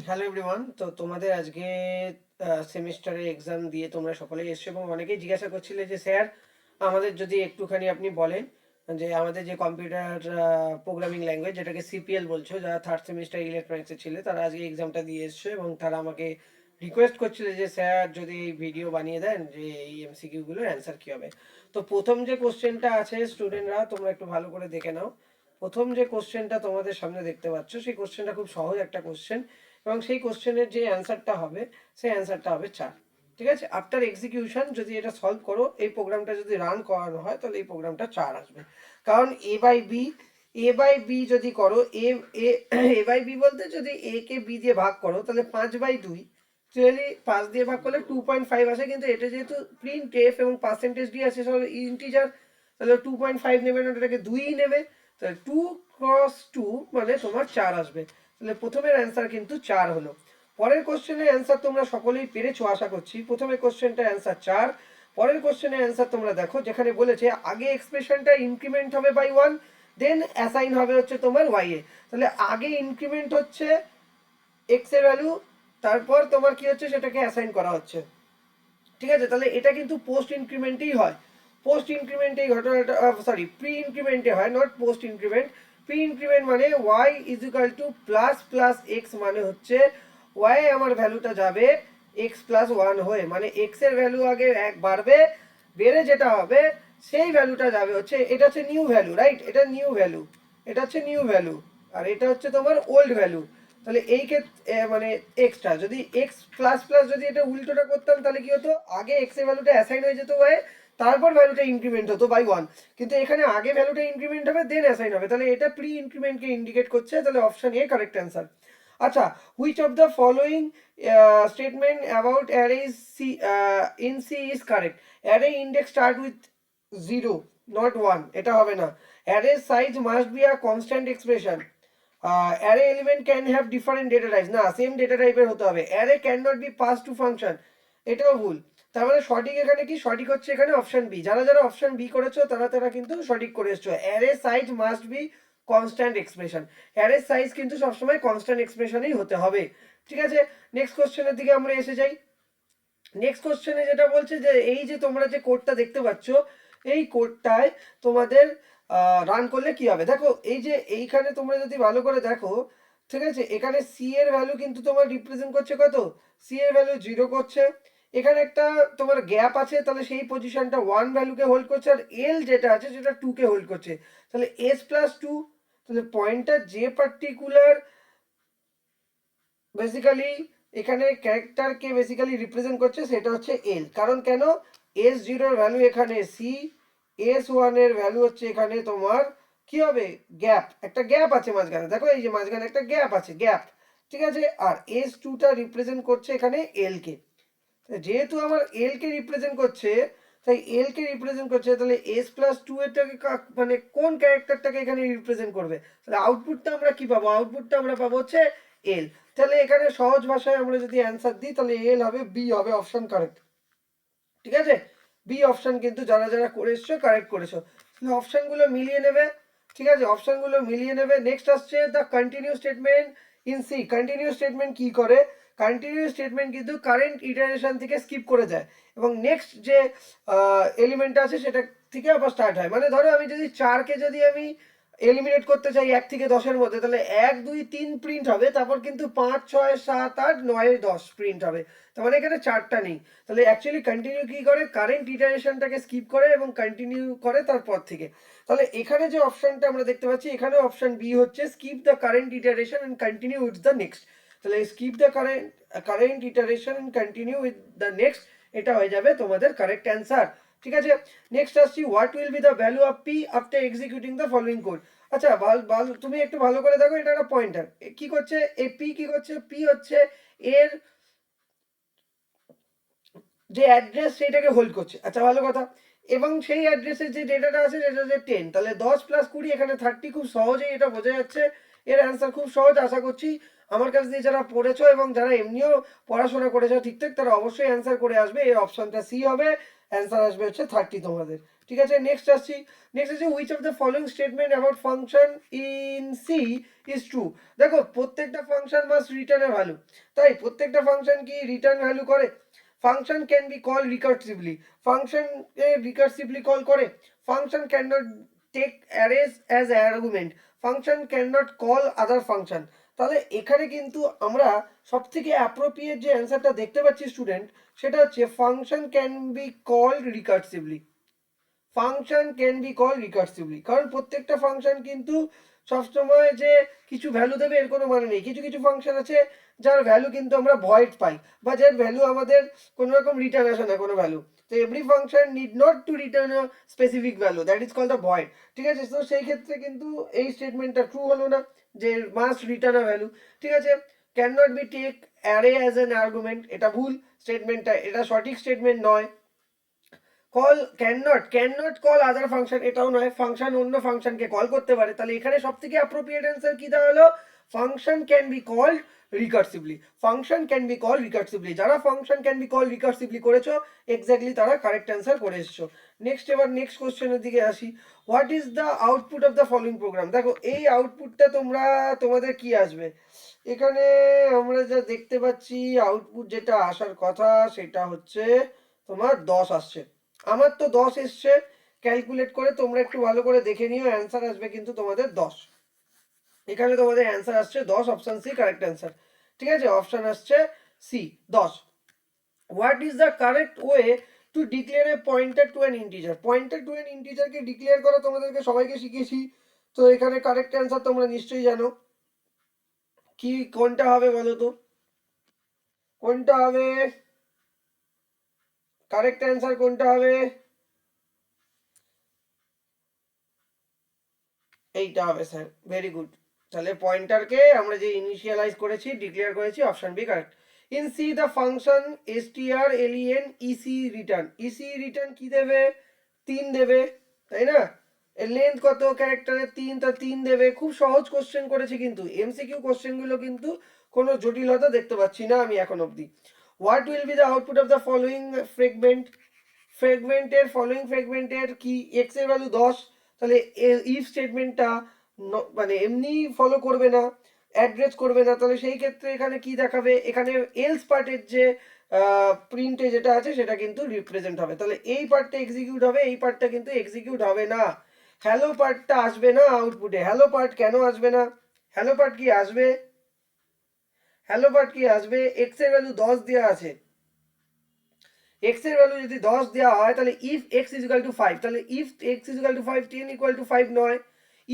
Hello everyone. তো তোমাদের আজকে সেমিস্টারের এক্সাম দিয়ে তোমরা সকলেই এসছো এবং অনেকেই জিজ্ঞাসা করছিলে যে স্যার আমাদের যদি একটুখানি আপনি বলেন যে আমাদের যে কম্পিউটার প্রোগ্রামিং ল্যাঙ্গুয়েজ যেটাকে সিপিএল বলছো, যারা থার্ড সেমিস্টার ইলেকট্রনিক্সে ছিল তারা আজকে এক্সামটা দিয়ে এসছো এবং তারা আমাকে রিকোয়েস্ট করছিল যে স্যার যদি ভিডিও বানিয়ে দেন যে এই এমসিকিউগুলোর অ্যান্সার কী হবে। তো প্রথম যে কোশ্চেনটা আছে স্টুডেন্টরা তোমরা একটু ভালো করে দেখে নাও। প্রথম যে কোশ্চেনটা তোমাদের সামনে দেখতে পাচ্ছ সেই কোশ্চেনটা খুব সহজ একটা কোশ্চেন এবং সেই কোশ্চেনের যে অ্যান্সারটা হবে সেই অ্যান্সারটা হবে 4। ঠিক আছে, আফটার এক্সিকিউশন যদি এটা সলভ করো, এই প্রোগ্রামটা যদি রান করানো হয় তাহলে এই প্রোগ্রামটা 4 আসবে। কারণ এ বাই বি যদি করো, এ এ এ বাই বি বলতে যদি এ কে বি দিয়ে ভাগ করো তাহলে 5/2, অ্যাকচুয়ালি 5 দিয়ে ভাগ করলে 2.5 আসে, কিন্তু এটা যেহেতু প্রিন্ট এফ এবং পার্সেন্টেজ ডি আছে সব ইন্টিজার, তাহলে 2.5 নেবে না, এটাকে 2ই নেবে। তাহলে 2 × 2 মানে তোমার 4 আসবে। তাহলে প্রথমের অ্যান্সার কিন্তু 4 হলো। পরের কোশ্চেনের অ্যান্সার তোমরা সকলেই পেরেছো আশা করছি। প্রথমে কোশ্চেনটা অ্যান্সার 4। পরের কোশ্চেনের অ্যান্সার তোমরা দেখো, যেখানে বলেছে আগে এক্সপ্রেশনটা ইনক্রিমেন্ট হবে বাই 1, দেন অ্যাসাইন হবে হচ্ছে তোমার ওয়াই এ। তাহলে আগে ইনক্রিমেন্ট হচ্ছে এক্স এর ভ্যালু, তারপর তোমার কি হচ্ছে সেটাকে অ্যাসাইন করা হচ্ছে। ঠিক আছে, তাহলে এটা কিন্তু পোস্ট ইনক্রিমেন্টেই হয়। পোস্ট ইনক্রিমেন্টে এই ঘটনাটা, সরি, প্রি ইনক্রিমেন্টে হয়, not post increment. Pre increment মানে Y is equal to plus plus X, মানে হচ্ছে ওয়াই আমার ভ্যালুটা যাবে এক্স প্লাস ওয়ান হয়ে, মানে এক্স এর ভ্যালু আগে 1 বাড়বে, বেড়ে যেটা হবে সেই ভ্যালুটা যাবে হচ্ছে, এটা হচ্ছে নিউ ভ্যালু, রাইট? এটা নিউ ভ্যালু, এটা হচ্ছে নিউ ভ্যালু, আর এটা হচ্ছে তোমার ওল্ড ভ্যালু। তাহলে এই ক্ষেত্রে মানে এক্সটা যদি এক্স প্লাস প্লাস, যদি এটা উল্টোটা করতাম তাহলে কি হতো, আগে এক্স এর ভ্যালুটা অ্যাসাইন হয়ে যেত ওয়াই, তারপর ভ্যালুটা ইনক্রিমেন্ট হতো বাই 1। কিন্তু এখানে আগে ভ্যালুটা ইনক্রিমেন্ট হবে দেন অ্যাসাইন হবে, তাহলে এটা প্রি ইনক্রিমেন্টকে ইন্ডিকেট করছে। তাহলে অপশন এ কারেক্ট অ্যান্সার। আচ্ছা, which of the following statement about array C in C is correct? Array index start with 0, not 1, এটা হবে না। Array size must be a constant expression. Array element can have different data types, না, same data টাইপের হতে হবে। Array can not be pass to function, এটাও ভুল। তার মানে সঠিক এখানে কি? সঠিক হচ্ছে এখানে অপশন বি। যারা যারা অপশন বি করেছো তারা তারা কিন্তু সঠিক করে এসছো। Array size must B constant expression, array size কিন্তু সবসময় কনস্ট্যান্ট এক্সপ্রেশনই হতে হবে। ঠিক আছে, নেক্সট কোশ্চেনের দিকে আমরা এসে যাই। নেক্সট কোশ্চেনে যেটা বলছে যে এই যে তোমরা যে কোডটা দেখতে পাচ্ছ, এই কোডটায় তোমাদের রান করলে কি হবে। দেখো এই যে এইখানে তোমরা যদি ভালো করে দেখো, ঠিক আছে, এখানে সি এর ভ্যালু কিন্তু তোমার রিপ্রেজেন্ট করছে কত, সি এর ভ্যালু 0 করছে। এখানে একটা তোমার গ্যাপ আছে, তাহলে সেই পজিশনটা 1 ভ্যালুকে হোল্ড করছে, আর এল যেটা আছে সেটা 2 কে হোল্ড করছে। তাহলে এস প্লাস 2, তাহলে পয়েন্টটা যে পার্টিকুলার বেসিক্যালি এখানে ক্যারেক্টারকে বেসিক্যালি রিপ্রেজেন্ট করছে সেটা হচ্ছে এল। কারণ কেন, এস জিরোর ভ্যালু এখানে সি, এস ওয়ানের ভ্যালু হচ্ছে এখানে তোমার কি হবে, গ্যাপ, একটা গ্যাপ আছে মাঝখানে, দেখো এই যে মাঝখানে একটা গ্যাপ আছে, গ্যাপ। ঠিক আছে, আর এস টুটা রিপ্রেজেন্ট করছে এখানে এল কে। যেহেতু আমার এল কে রিপ্রেজেন্ট করছে, তাই এল কে রিপ্রেজেন্ট করছে, তাহলে এস প্লাস টু এটাকে মানে কোন ক্যারেক্টারটাকে এখানে রিপ্রেজেন্ট করবে, তাহলে আউটপুটটা আমরা কি পাবো, আউটপুটটা আমরা পাবো হচ্ছে এল। তাহলে এখানে সহজ ভাষায় আমরা যদি অ্যান্সার দিই তাহলে এল হবে, বি হবে অপশন কারেক্ট। ঠিক আছে, বি অপশন কিন্তু যারা যারা করে এসছো কারেক্ট করেছো। তাহলে অপশনগুলো মিলিয়ে নেবে। ঠিক আছে, অপশনগুলো মিলিয়ে নেবে। নেক্সট আসছে the continue statement in C. Continue statement কি করে, কন্টিনিউ স্টেটমেন্ট কিন্তু কারেন্ট ইটারেশন থেকে স্কিপ করে যায় এবং নেক্সট যে এলিমেন্টটা আছে সেটা থেকে আবার স্টার্ট হয়। মানে ধরো আমি যদি 4কে যদি আমি এলিমিনেট করতে চাই 1 থেকে 10-এর মধ্যে, তাহলে 1 2 3 প্রিন্ট হবে, তারপর কিন্তু 5 6 7 8 9 10 প্রিন্ট হবে। তার মানে এখানে 4টা নেই। তাহলে অ্যাকচুয়ালি কন্টিনিউ কি করে, কারেন্ট ইটারেশনটাকে স্কিপ করে এবং কন্টিনিউ করে তারপর থেকে। তাহলে এখানে যে অপশনটা আমরা দেখতে পাচ্ছি, এখানে অপশন বি হচ্ছে skip the current iteration and continue with the next. তাহলে skip the current iteration and continue with the next, এটা হয়ে যাবে তোমাদের কারেক্ট অ্যান্সার। ঠিক আছে, নেক্সট আসছি, what will be the value of P after executing the following code. আচ্ছা, তুমি একটু ভালো করে দেখো, এটা একটা পয়েন্টার কি করছে, এই পি কি করছে, পি হচ্ছে এর যে অ্যাড্রেস সেটাকে হোল্ড করছে। আচ্ছা, ভালো কথা। এবং সেই অ্যাড্রেসের যে ডেটাটা আছে সেটা হচ্ছে 10, তাহলে 10 প্লাস 20 এখানে 30, খুব সহজেই এটা বোঝা যাচ্ছে। এর অ্যান্সার খুব সহজ, আশা করছি আমার কাছ দিয়ে যারা পড়েছো এবং যারা এমনিও পড়াশোনা করেছো ঠিকঠাক তারা অবশ্যই অ্যান্সার করে আসবে। এর অপশনটা সি হবে, অ্যান্সার আসবে হচ্ছে 30 তোমাদের। ঠিক আছে, নেক্সট আসছি। নেক্সট আছে which of the following statement about function in C is true. দেখো প্রত্যেকটা function must return a value, তাই প্রত্যেকটা ফাংশন কি রিটার্ন ভ্যালু করে? Function can be call recursively, function এ রিকার্সিভলি কল করে। Function can not take arrays as argument, function can not call other function. তাহলে এখানে কিন্তু আমরা সব থেকে অ্যাপ্রোপ্রিয়েট যে অ্যান্সারটা দেখতে পাচ্ছি স্টুডেন্ট, সেটা হচ্ছে function can be called recursively. Function can be call recursively, কারণ প্রত্যেকটা ফাংশন কিন্তু সবসময় যে কিছু ভ্যালু দেবে এর কোনো মানে নেই। কিছু কিছু ফাংশন আছে যার ভ্যালু কিন্তু আমরা ভয়েড পাই, বা যার ভ্যালু আমাদের কোনো রকম রিটার্ন আসে না কোনো ভ্যালু। তো every function need not to return a specific value, that is call the void. ঠিক আছে, তো সেই ক্ষেত্রে কিন্তু এই স্টেটমেন্টটা ট্রু হলো না, যে মাস্ট রিটার্ন আ ভ্যালু। ঠিক আছে, can not be take array as an argument, এটা ভুল স্টেটমেন্টটা, এটা সঠিক স্টেটমেন্ট নয়। Call can not call other function, এটাও নয়, ফাংশন অন্য ফাংশনকে কল করতে পারে। তাহলে এখানে সব থেকে অ্যাপ্রোপ্রিয়েট অ্যান্সার কি দাঁড়ালো? Function can be call recursively, function can be call recursively. যারা function can be call recursively করেছো এক্স্যাক্টলি তারা কারেক্ট অ্যান্সার করে এসছো। নেক্সট, এবার নেক্সট কোশ্চেনের দিকে আসি। What is the output of the following program? দেখো এই আউটপুটটা তোমাদের কি আসবে এখানে? আমরা যা দেখতে পাচ্ছি আউটপুট যেটা আসার কথা সেটা হচ্ছে তোমার 10 আসছে। আমার তো 10 এসছে, ক্যালকুলেট করে তোমরা একটু ভালো করে দেখে নিও, অ্যান্সার আসবে কিন্তু তোমাদের 10। এখানে তোমাদের অ্যান্সার আসছে 10, অপশন সি কারেক্ট অ্যান্সার। ঠিক আছে, অপশন আসছে C 10। What is the correct way to declare a pointer to an integer? Pointer to an ইন্টিজারকে ডিক্লেয়ার করা তোমাদেরকে সবাইকে শিখিয়েছি, তো এখানে কারেক্ট অ্যান্সার তোমরা নিশ্চয়ই জানো। কি কোনটা হবে বলো তো, কোনটা হবে কারেক্ট অ্যান্সার, কোনটা হবে? এইটা হবে স্যার, ভেরি গুড। তাহলে পয়েন্টারকে আমরা যে ইনিশিয়ালাইজ করেছি, ডিক্লেয়ার করেছি, option B correct. In C the function strlen ইসি রিটার্ন, ইসি রিটার্ন কি দেবে? 3 দেবে, তাই না? এর লেন্থ কত ক্যারেক্টারের? 3, তা 3 দেবে। খুব সহজ কোশ্চেন করেছি কিন্তু, এমসিকিউ কোশ্চেনগুলো কিন্তু কোনো জটিলতা দেখতে পাচ্ছি না আমি এখন অবধি। What will be the output of the following fragment? ফ্রেগমেন্টের ফলোইং ফ্রেগমেন্টের কি এক্স এর ভ্যালু 10, তাহলে ইফ স্টেটমেন্টটা মানে এমনি ফলো করবে না, অ্যাড্রেস করবে না, তাহলে সেই ক্ষেত্রে এখানে কি দেখাবে? এখানে এলস পার্টের যে প্রিন্টে যেটা আছে সেটা কিন্তু রিপ্রেজেন্ট হবে। তাহলে এই পার্টটা এক্সিকিউট হবে, এই পার্টটা কিন্তু এক্সিকিউট হবে না। হ্যালো পার্টটা আসবে না আউটপুটে। হ্যালো পার্ট কেন আসবে না? হ্যালো পার্ট কি আসবে? হ্যালো পার্ট কি আসবে? এক্স এর ভ্যালু 10 দেওয়া আছে, এক্স এর ভ্যালু যদি 10 দেওয়া হয় তাহলে if x is equal to 5, তাহলে if x is equal to 5 10 equal to 5 নয়,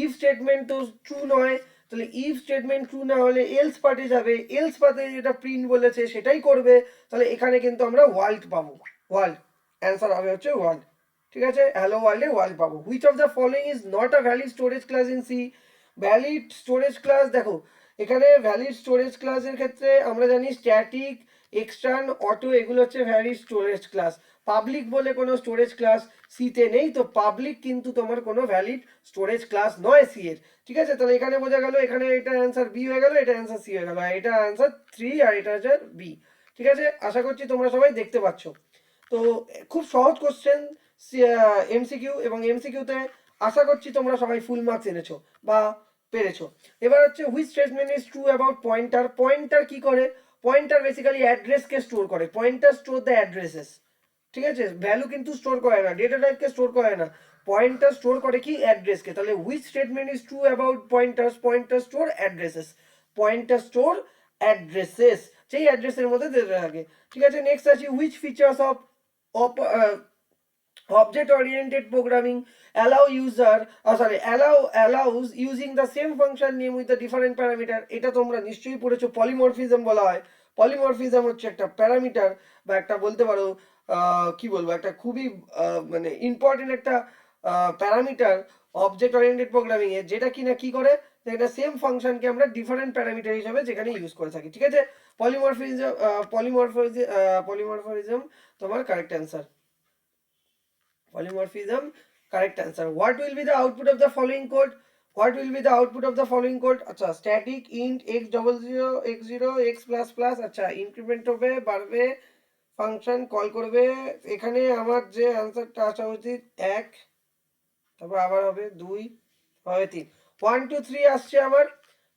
ইফ স্টেটমেন্ট তো ট্রু নয়। তাহলে ইফ স্টেটমেন্ট ট্রু না হলে এলস পার্টে যাবে, এলস পার্টে যেটা প্রিন্ট বলেছে সেটাই করবে। তাহলে এখানে কিন্তু আমরা ওয়ার্ল্ড পাবো, ওয়ার্ল্ড। অ্যান্সার হবে হচ্ছে ওয়ার্ল্ড। ঠিক আছে, হ্যালো ওয়ার্ল্ডে ওয়ার্ল্ড পাবো। Which of the following is not a valid storage class in C? Valid storage class, দেখো এখানে ভ্যালিড স্টোরেজ ক্লাসের ক্ষেত্রে আমরা জানি স্ট্যাটিক, এক্সটার্ন, অটো, এগুলো হচ্ছে ভ্যালিড স্টোরেজ ক্লাস। পাবলিক বলে কোনো স্টোরেজ ক্লাস সিতে নেই, তো পাবলিক কিন্তু তোমার কোনো ভ্যালিড স্টোরেজ ক্লাস নয় সি এর। ঠিক আছে, তাহলে এখানে বোঝা গেল, এখানে এটা অ্যান্সার বি হয়ে গেল, এটা অ্যান্সার সি হয়ে গেল, আর এটা অ্যান্সার 3 আর এটা হচ্ছে বি। ঠিক আছে, আশা করছি তোমরা সবাই দেখতে পাচ্ছ। তো খুব সহজ কোশ্চেন এমসিকিউ, এবং এমসিকিউতে আশা করছি তোমরা সবাই ফুল মার্কস এনেছো বা পেরেছো। এবার হচ্ছে which statement is true about pointer? Pointer কি করে? পয়েন্টার বেসিক্যালি অ্যাড্রেসকে স্টোর করে, পয়েন্টার স্টোর দ্য অ্যাড্রেসেস। ঠিক আছে, ভ্যালু কিন্তু স্টোর করে না, ডেটা টাইপকে স্টোর করে না, পয়েন্টার স্টোর করে কি? অ্যাড্রেসকে। তাহলে which statement is true about pointers? Pointer store addresses, pointer store addresses, সেই অ্যাড্রেসের মধ্যে দিতে থাকে। ঠিক আছে, নেক্সট আছে which features of object oriented programming allows using the same function name with the different parameter? এটা তোমরা নিশ্চয়ই পড়েছো, পলিমরফিজম বলা হয়। পলিমরফিজম হচ্ছে একটা প্যারামিটার, বা একটা বলতে পারো কি বলবো, একটা খুবই মানে ইম্পর্টেন্ট একটা প্যারামিটার অবজেক্ট ওরিয়েন্টেড প্রোগ্রামিং এ, যেটা কিনা কি করে, এটা সেম ফাংশনকে আমরা ডিফারেন্ট প্যারামিটার হিসেবে যেখানে ইউজ করে থাকি। ঠিক আছে, পলিমরফিজম তোমার correct answer, polymorphism correct answer. What will be the output of the following code? What will be the output of the following code? अच्छा, static int x00 x0 x plus plus, अच्छा increment হবে, বাড়বে function call করবে, এখানে আমার যে অ্যান্সারটা আসা উচিত 1, তারপর আবার হবে 2, হবে 3, 1 2 3 আসছে আমার।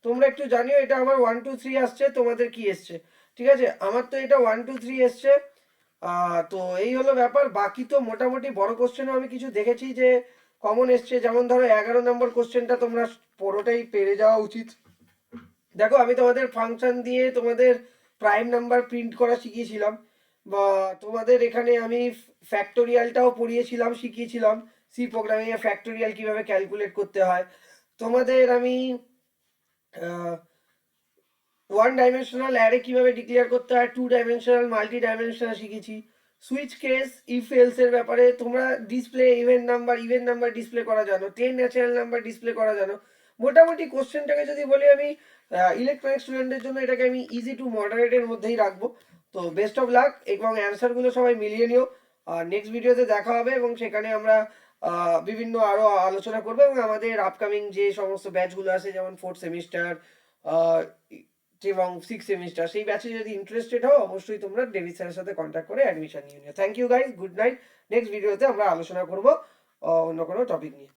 তোমরা একটু জানিও এটা আমার 1 2 3 আসছে, তোমাদের কি এসছে। ঠিক আছে, আমার তো এটা 1 2 3 এসছে। তো এই হলো ব্যাপার। বাকি তো মোটামুটি বড় কোশ্চেনও আমি কিছু দেখেছি যে কমন এসছে, যেমন ধরো 11 নম্বর কোশ্চেনটা তোমরা পুরোটাই পেরে যাওয়া উচিত। দেখো আমি তোমাদের ফাংশন দিয়ে তোমাদের প্রাইম নাম্বার প্রিন্ট করা শিখিয়েছিলাম, বা তোমাদের এখানে আমি ফ্যাক্টোরিয়ালটাও পড়িয়েছিলাম, শিখিয়েছিলাম সি প্রোগ্রামিং এ ফ্যাক্টোরিয়াল কিভাবে ক্যালকুলেট করতে হয়। তোমাদের আমি ওয়ান ডাইমেনশনাল অ্যারে কিভাবে ডিক্লেয়ার করতে হয়, 2 ডাইমেনশনাল মাল্টি ডাইমেনশনাল শিখেছি। সুইচ কেস ইফ এলস এর ব্যাপারে তোমরা ডিসপ্লে ইভেন নাম্বার ডিসপ্লে করা জানো, 10 ন্যাচারাল নাম্বার ডিসপ্লে করা জানো। মোটামুটি কোশ্চেনটাকে যদি বলি আমি, ইলেকট্রনিক স্টুডেন্টদের জন্য এটাকে আমি ইজি টু মডারেটের মধ্যেই রাখবো। তো বেস্ট অফ লাক, এবং অ্যান্সারগুলো সবাই মিলিয়ে নিও। আর নেক্সট ভিডিওতে দেখা হবে, এবং সেখানে আমরা বিভিন্ন আরো আলোচনা করবো, এবং আমাদের আপকামিং যে সমস্ত ব্যাচগুলো আছে, যেমন 4th সেমিস্টার এবং 6th সেমিস্টার, সেই ব্যাচে যদি ইন্টারেস্টেড হও অবশ্যই তোমরা ডেভিড স্যারের সাথে কন্ট্যাক্ট করে অ্যাডমিশন নিয়ে নিও। Thank you guys, good night. Next ভিডিওতে আমরা আলোচনা করবো অন্য কোনো টপিক নিয়ে।